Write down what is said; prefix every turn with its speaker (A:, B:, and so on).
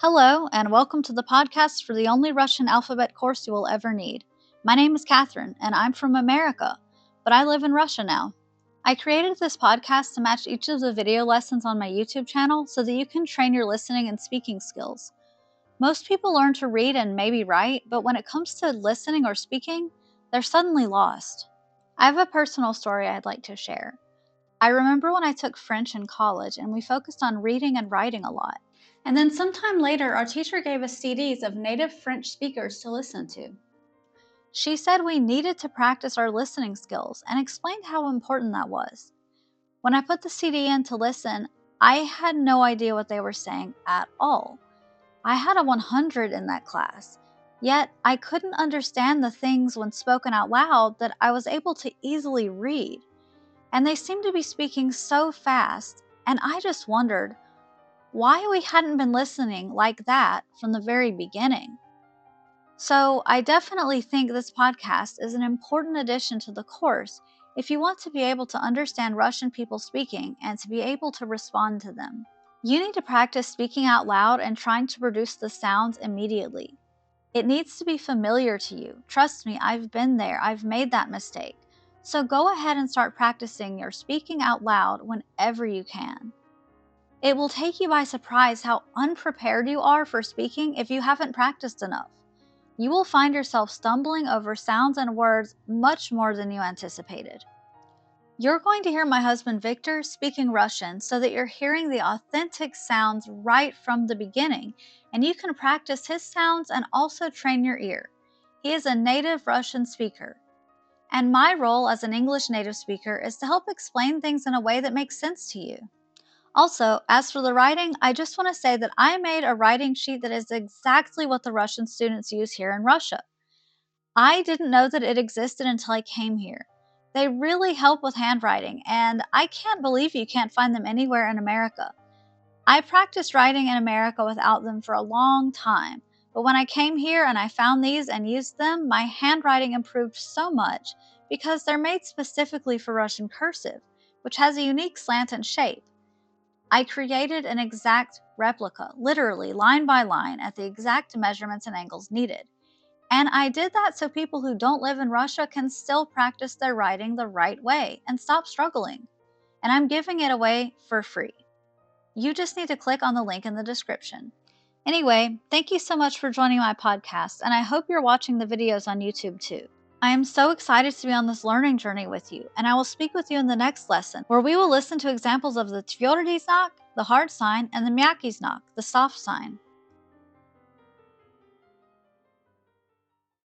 A: Hello, and welcome to the podcast for the only Russian alphabet course you will ever need. My name is Catherine, and I'm from America, but I live in Russia now. I created this podcast to match each of the video lessons on my YouTube channel so that you can train your listening and speaking skills. Most people learn to read and maybe write, but when it comes to listening or speaking, they're suddenly lost. I have a personal story I'd like to share. I remember when I took French in college and we focused on reading and writing a lot. And then sometime later, our teacher gave us CDs of native French speakers to listen to. She said we needed to practice our listening skills and explained how important that was. When I put the CD in to listen, I had no idea what they were saying at all. I had a 100 in that class, yet I couldn't understand the things when spoken out loud that I was able to easily read. And they seemed to be speaking so fast, and I just wondered why we hadn't been listening like that from the very beginning. So I definitely think this podcast is an important addition to the course if you want to be able to understand Russian people speaking and to be able to respond to them. You need to practice speaking out loud and trying to produce the sounds immediately. It needs to be familiar to you. Trust me, I've been there. I've made that mistake. So go ahead and start practicing your speaking out loud whenever you can. It will take you by surprise how unprepared you are for speaking if you haven't practiced enough. You will find yourself stumbling over sounds and words much more than you anticipated. You're going to hear my husband Viktor speaking Russian so that you're hearing the authentic sounds right from the beginning, and you can practice his sounds and also train your ear. He is a native Russian speaker. And my role as an English native speaker is to help explain things in a way that makes sense to you. Also, as for the writing, I just want to say that I made a writing sheet that is exactly what the Russian students use here in Russia. I didn't know that it existed until I came here. They really help with handwriting, and I can't believe you can't find them anywhere in America. I practiced writing in America without them for a long time, but when I came here and I found these and used them, my handwriting improved so much because they're made specifically for Russian cursive, which has a unique slant and shape. I created an exact replica, literally line by line, at the exact measurements and angles needed. And I did that so people who don't live in Russia can still practice their writing the right way and stop struggling. And I'm giving it away for free. You just need to click on the link in the description. Anyway, thank you so much for joining my podcast, and I hope you're watching the videos on YouTube too. I am so excited to be on this learning journey with you, and I will speak with you in the next lesson, where we will listen to examples of the tverdy znak, the hard sign, and the myaky znak, the soft sign.